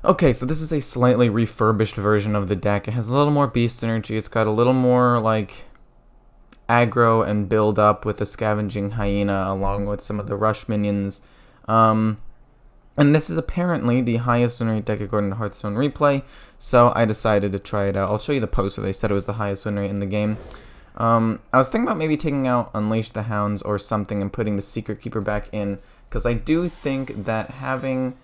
Okay, so this is a slightly refurbished version of the deck. It has a little more beast energy. It's got a little more, like, aggro and build up with the scavenging hyena along with some of the rush minions. And this is apparently the highest win rate deck according to Hearthstone Replay, so I decided to try it out. I'll show you the post where they said it was the highest win rate in the game. I was thinking about maybe taking out Unleash the Hounds or something and putting the Secret Keeper back in, because I do think that having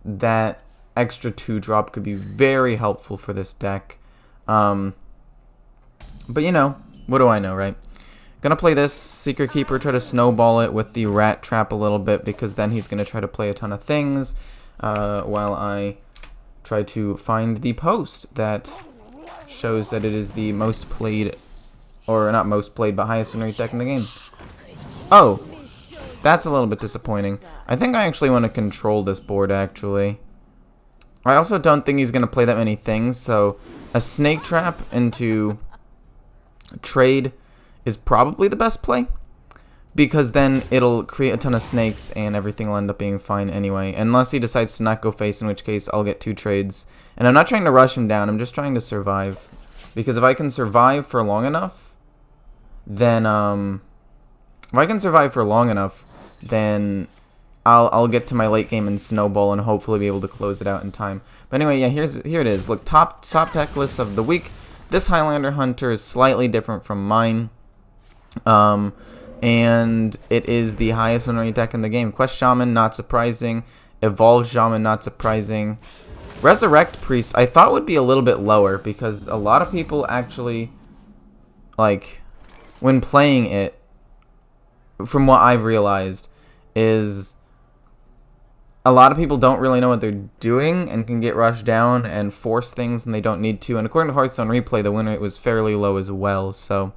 that extra 2-drop could be very helpful for this deck. But you know, what do I know, right? Gonna play this Secret Keeper, try to snowball it with the Rat Trap a little bit, because then he's gonna try to play a ton of things, while I try to find the post that shows that it is the most played, or not most played, but highest win rate deck in the game. Oh, that's a little bit disappointing. I think I actually want to control this board, actually. I also don't think he's gonna play that many things, so a Snake Trap into Trade is probably the best play, because then it'll create a ton of snakes and everything will end up being fine anyway, unless he decides to not go face, in which case I'll get 2 trades. And I'm not trying to rush him down, I'm just trying to survive, because if I can survive for long enough, then I'll get to my late game and snowball and hopefully be able to close it out in time. But anyway, yeah, here it is. Look, top deck list of the week. This Highlander Hunter is slightly different from mine. And it is the highest win rate deck in the game. Quest Shaman, not surprising. Evolved Shaman, not surprising. Resurrect Priest, I thought would be a little bit lower, because a lot of people actually, like, when playing it, from what I've realized, is a lot of people don't really know what they're doing and can get rushed down and force things when they don't need to. And according to Hearthstone Replay, the win rate was fairly low as well, so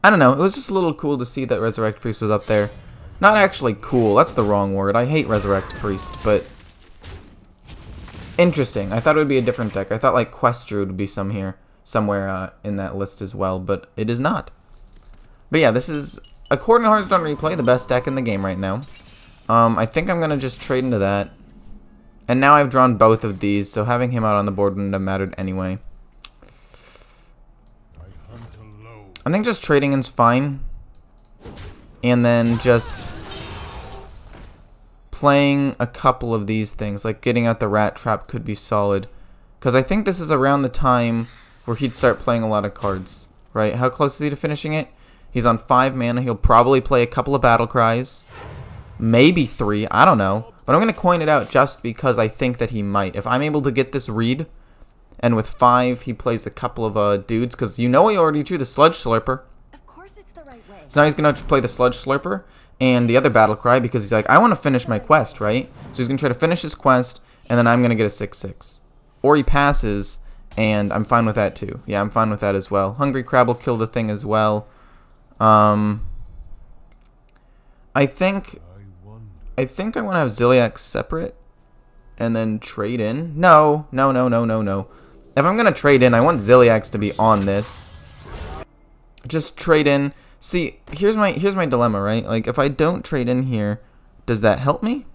I don't know, it was just a little cool to see that Resurrect Priest was up there. Not actually cool, that's the wrong word. I hate Resurrect Priest, but interesting. I thought it would be a different deck. I thought like Quest Druid would be somewhere in that list as well, but it is not. But yeah, this is, according to Hearthstone Replay, the best deck in the game right now. I think I'm going to just trade into that. And now I've drawn both of these, so having him out on the board wouldn't have mattered anyway. I think just trading is fine, and then just playing a couple of these things, like getting out the Rat Trap could be solid, because I think this is around the time where he'd start playing a lot of cards, right? How close is he to finishing it? He's on 5 mana. He'll probably play a couple of Battle Cries, maybe 3, I don't know, but I'm going to coin it out just because I think that he might. If I'm able to get this read, and with 5, he plays a couple of dudes, because you know he already drew the Sludge Slurper. Of course it's the right way. So now he's going to play the Sludge Slurper and the other Battle Cry, because he's like, I want to finish my quest, right? So he's going to try to finish his quest, and then I'm going to get a 6/6. Or he passes, and I'm fine with that too. Yeah, I'm fine with that as well. Hungry Crab will kill the thing as well. I think I want to have Ziliax separate, and then trade in. No. If I'm going to trade in, I want Ziliax to be on this. Just trade in. See, here's my dilemma, right? Like, if I don't trade in here, does that help me?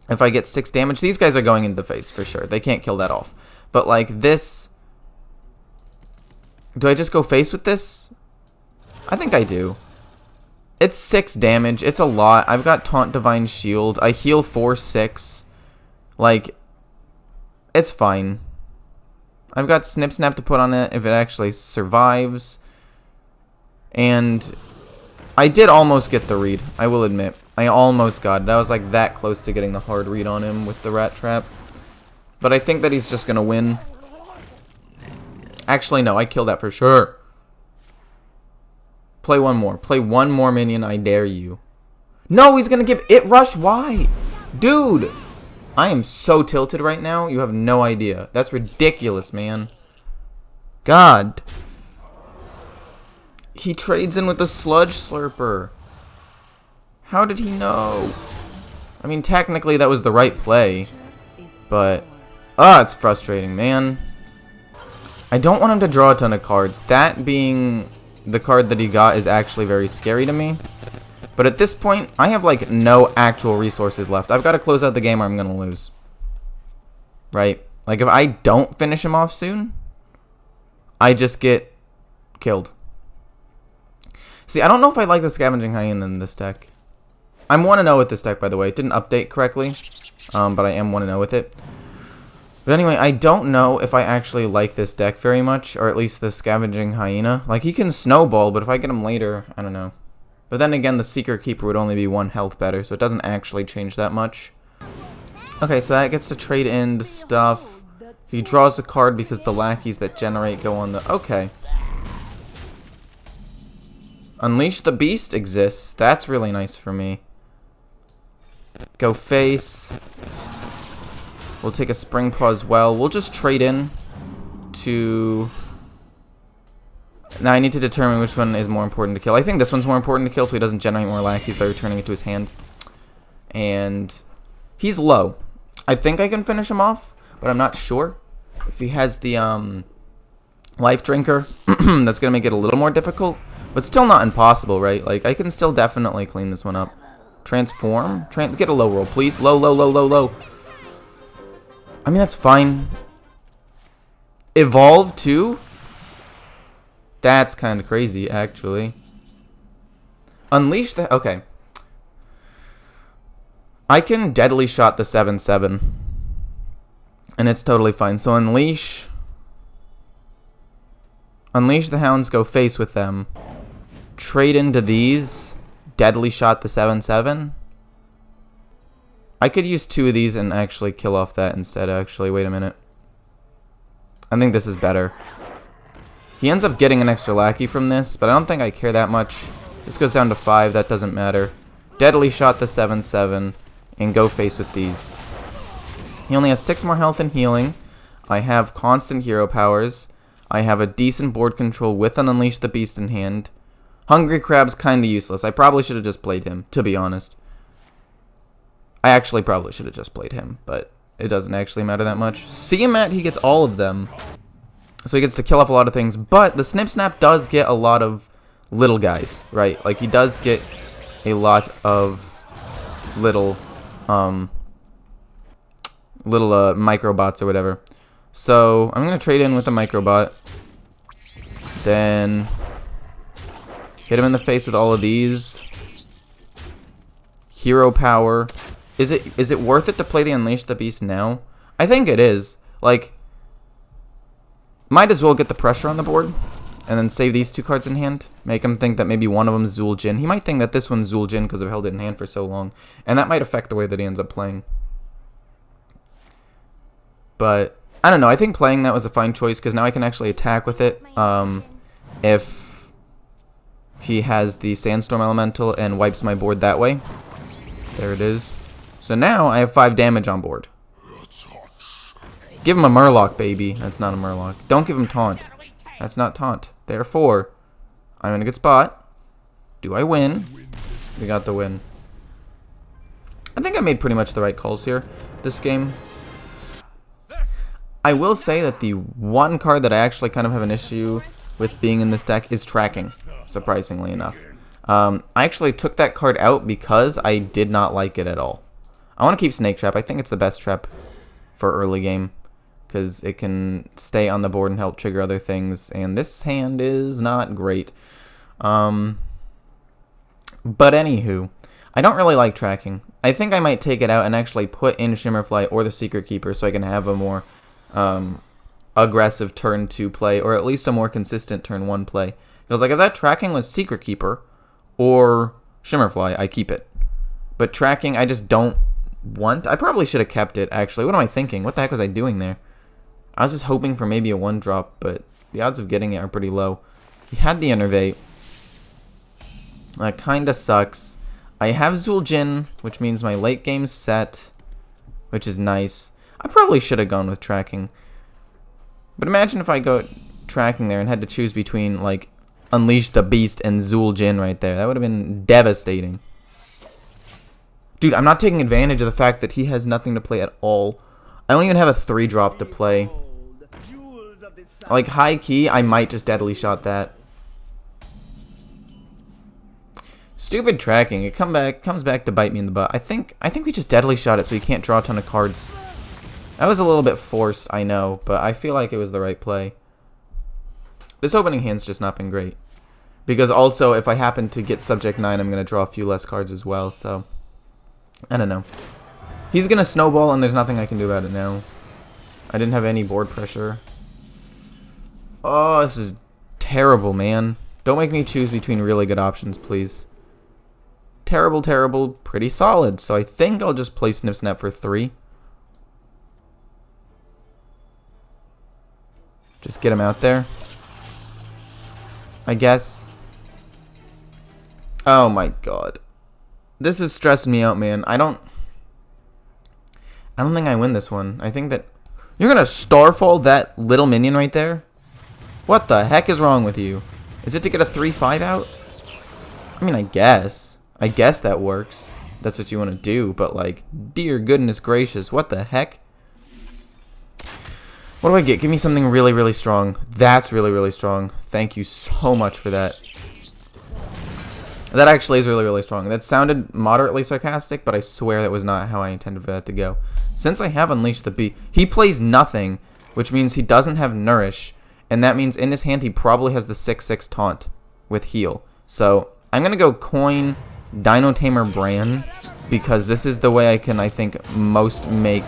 If I get 6 damage, these guys are going into the face for sure. They can't kill that off. But, like, this, do I just go face with this? I think I do. It's 6 damage. It's a lot. I've got Taunt Divine Shield. I heal 4/6. Like, it's fine. I've got Snip Snap to put on it if it actually survives. And I did almost get the read, I will admit. I almost got it. I was like that close to getting the hard read on him with the Rat Trap. But I think that he's just going to win. Actually, no, I killed that for sure. Play one more. Play one more minion, I dare you. No, he's going to give It Rush. Why? Dude, I am so tilted right now. You have no idea. That's ridiculous, man. God. He trades in with the Sludge Slurper. How did he know? I mean, technically that was the right play. But, it's frustrating, man. I don't want him to draw a ton of cards. That being the card that he got is actually very scary to me. But at this point, I have like no actual resources left. I've got to close out the game or I'm going to lose. right? Like, if I don't finish him off soon, I just get killed. See, I don't know if I like the Scavenging Hyena in this deck. I'm 1-0 with this deck, by the way. It didn't update correctly, but I am 1-0 with it. But anyway, I don't know if I actually like this deck very much, or at least the Scavenging Hyena. Like, he can snowball, but if I get him later, I don't know. But then again, the Secret Keeper would only be 1 health better, so it doesn't actually change that much. Okay, so that gets to trade into stuff. He draws a card because the lackeys that generate go on the... Okay. Unleash the Beast exists. That's really nice for me. Go face. We'll take a Spring Paw as well. We'll just trade in to... Now I need to determine which one is more important to kill. I think this one's more important to kill so he doesn't generate more lackeys by returning it to his hand. And he's low. I think I can finish him off, but I'm not sure. If he has the Life Drinker, that's going to make it a little more difficult. But still not impossible, right? Like, I can still definitely clean this one up. Transform? Get a low roll, please. Low, low, low, low, low. I mean, that's fine. Evolve, too? That's kind of crazy, actually. Unleash the... Okay. I can Deadly Shot the 7/7. And it's totally fine. So, Unleash... Unleash the Hounds, go face with them. Trade into these. Deadly Shot the 7/7. I could use 2 of these and actually kill off that instead, actually. Wait a minute. I think this is better. He ends up getting an extra lackey from this, but I don't think I care that much. This goes down to 5. That doesn't matter. Deadly Shot the 7/7 and go face with these. He only has 6 more health and healing. I have constant hero powers. I have a decent board control with an Unleash the Beast in hand. Hungry Crab's kind of useless. I probably should have just played him, to be honest. I actually probably should have just played him, but it doesn't actually matter that much. Siamat, he gets all of them. So he gets to kill off a lot of things, but the Snip Snap does get a lot of little guys, right? Like, he does get a lot of little microbots or whatever. So I'm going to trade in with a microbot. Then hit him in the face with all of these. Hero power. Is it worth it to play the Unleash the Beast now? I think it is. Like, might as well get the pressure on the board and then save these 2 cards in hand. Make him think that maybe one of them is Zul'jin. He might think that this one's Zul'jin because I've held it in hand for so long. And that might affect the way that he ends up playing. But I don't know. I think playing that was a fine choice because now I can actually attack with it. If he has the Sandstorm Elemental and wipes my board that way. There it is. So now I have 5 damage on board. Give him a Murloc, baby. That's not a Murloc. Don't give him Taunt. That's not Taunt. Therefore, I'm in a good spot. Do I win? We got the win. I think I made pretty much the right calls here this game. I will say that the one card that I actually kind of have an issue with being in this deck is tracking, surprisingly enough. I actually took that card out because I did not like it at all. I want to keep Snake Trap. I think it's the best trap for early game because it can stay on the board and help trigger other things, and this hand is not great. But anywho, I don't really like tracking. I think I might take it out and actually put in Shimmerfly or the Secret Keeper so I can have a more aggressive turn 2 play, or at least a more consistent turn 1 play. Because like if that tracking was Secret Keeper or Shimmerfly, I keep it. But tracking, I just don't want. I probably should have kept it, actually. What am I thinking? What the heck was I doing there? I was just hoping for maybe a 1-drop, but the odds of getting it are pretty low. He had the Innervate. That kind of sucks. I have Zul'jin, which means my late game's set, which is nice. I probably should have gone with tracking. But imagine if I go tracking there and had to choose between, like, Unleash the Beast and Zul'jin right there. That would have been devastating. Dude, I'm not taking advantage of the fact that he has nothing to play at all. I don't even have a 3-drop to play. Like, high key, I might just Deadly Shot that. Stupid tracking. It comes back to bite me in the butt. I think we just Deadly Shot it so he can't draw a ton of cards. That was a little bit forced, I know, but I feel like it was the right play. This opening hand's just not been great. Because also, if I happen to get Subject 9, I'm going to draw a few less cards as well, so... I don't know. He's going to snowball, and there's nothing I can do about it now. I didn't have any board pressure. Oh, this is terrible, man. Don't make me choose between really good options, please. Terrible, terrible, pretty solid. So I think I'll just play Snip Snap for 3. Just get him out there, I guess. Oh my god. This is stressing me out, man. I don't think I win this one. I think that... You're gonna Starfall that little minion right there? What the heck is wrong with you? Is it to get a 3/5 out? I mean, I guess. I guess that works. That's what you want to do, but like, dear goodness gracious, what the heck? What do I get? Give me something really, really strong. That's really, really strong. Thank you so much for that. That actually is really, really strong. That sounded moderately sarcastic, but I swear that was not how I intended for that to go. Since I have Unleashed the Beast, he plays nothing, which means he doesn't have Nourish, and that means in his hand he probably has the 6/6 Taunt with Heal. So I'm going to go coin Dino Tamer Bran, because this is the way I can, I think, most make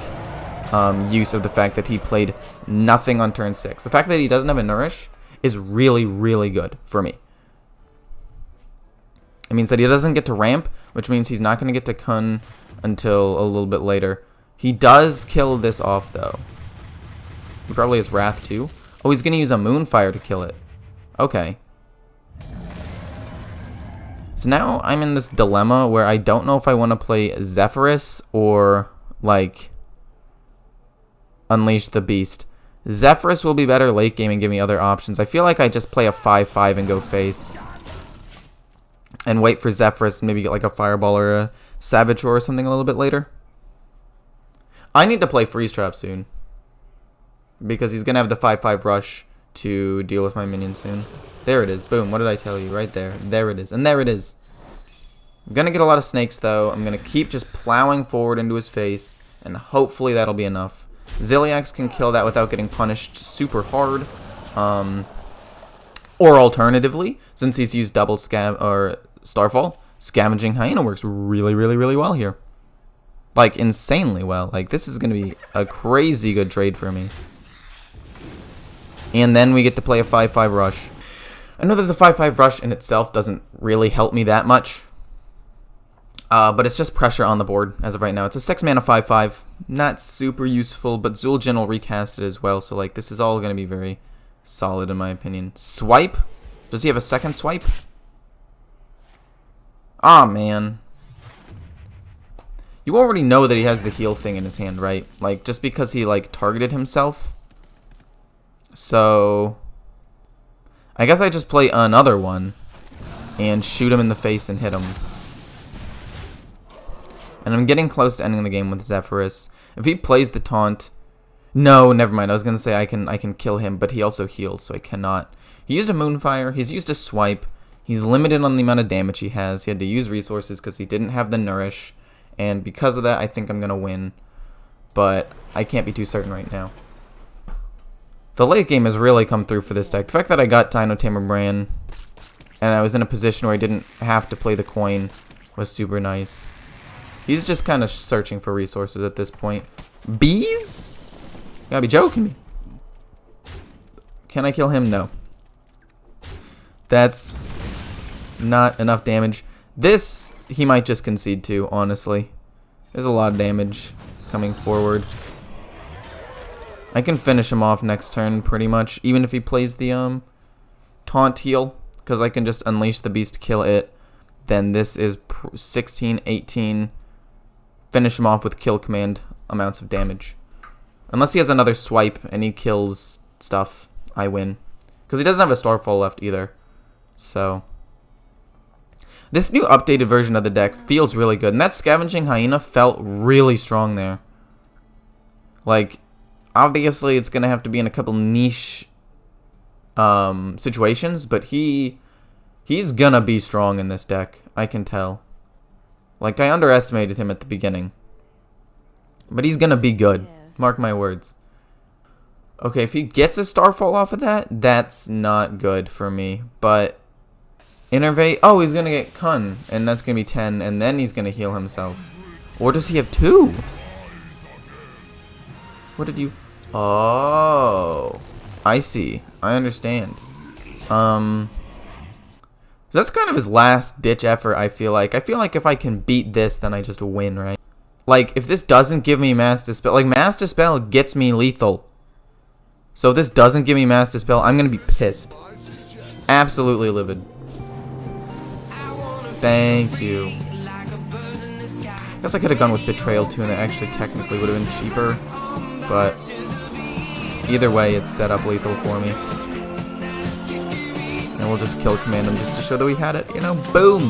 use of the fact that he played nothing on turn 6. The fact that he doesn't have a Nourish is really, really good for me. It means that he doesn't get to ramp, which means he's not going to get to Kun until a little bit later. He does kill this off, though. He probably has Wrath, too. Oh, he's going to use a Moonfire to kill it. Okay. So now I'm in this dilemma where I don't know if I want to play Zephyrus or, like, Unleash the Beast. Zephyrus will be better late game and give me other options. I feel like I just play a 5/5 and go face. And wait for Zephyrus, maybe get like a Fireball or a Savage Roar or something a little bit later. I need to play Freeze Trap soon, because he's going to have the 5/5 rush to deal with my minions soon. There it is. Boom. What did I tell you? Right there. There it is. And there it is. I'm going to get a lot of snakes, though. I'm going to keep just plowing forward into his face, and hopefully that'll be enough. Zilliax can kill that without getting punished super hard. Or alternatively, since he's used double scab or Starfall, Scavenging Hyena works really, really, really well here. Like, insanely well. Like, this is going to be a crazy good trade for me. And then we get to play a 5/5 rush. I know that the 5/5 rush in itself doesn't really help me that much. But it's just pressure on the board as of right now. It's a 6-mana 5/5. Not super useful, but Zul'jin will recast it as well. So, like, this is all going to be very solid in my opinion. Swipe? Does he have a second swipe? Ah, man. You already know that he has the heal thing in his hand, right? Like, just because he, like, targeted himself. So I guess I just play another one and shoot him in the face and hit him. And I'm getting close to ending the game with Zephyrus. If he plays the taunt... No, never mind. I was going to say I can kill him, but he also heals, so I cannot. He used a Moonfire. He's used a Swipe. He's limited on the amount of damage he has. He had to use resources because he didn't have the Nourish. And because of that, I think I'm going to win. But I can't be too certain right now. The late game has really come through for this deck. The fact that I got Dino Tamer Bran and I was in a position where I didn't have to play the coin was super nice. He's just kind of searching for resources at this point. Bees? You gotta be joking me. Can I kill him? No. That's not enough damage. This, he might just concede to, honestly. There's a lot of damage coming forward. I can finish him off next turn, pretty much. Even if he plays the taunt heal. Because I can just unleash the beast, kill it. Then this is 16, 18. Finish him off with kill command amounts of damage. Unless he has another swipe and he kills stuff, I win. Because he doesn't have a Starfall left either. So this new updated version of the deck feels really good. And that Scavenging Hyena felt really strong there. Like, obviously it's going to have to be in a couple niche situations. But he's going to be strong in this deck. I can tell. Like, I underestimated him at the beginning. But he's going to be good. Mark my words. Okay, if he gets a Starfall off of that, that's not good for me. But Innervate, oh, he's going to get Kun, and that's going to be 10, and then he's going to heal himself. Or does he have 2? What did you... Oh, I see. I understand. That's kind of his last ditch effort, I feel like. I feel like if I can beat this, then I just win, right? Like, if this doesn't give me Mass Dispel... Like, Mass Dispel gets me lethal. So if this doesn't give me Mass Dispel, I'm going to be pissed. Absolutely livid. Thank you. Guess I could have gone with Betrayal too, and it actually technically would have been cheaper. But either way, it's set up lethal for me. And we'll just kill Command him just to show that we had it, you know? Boom!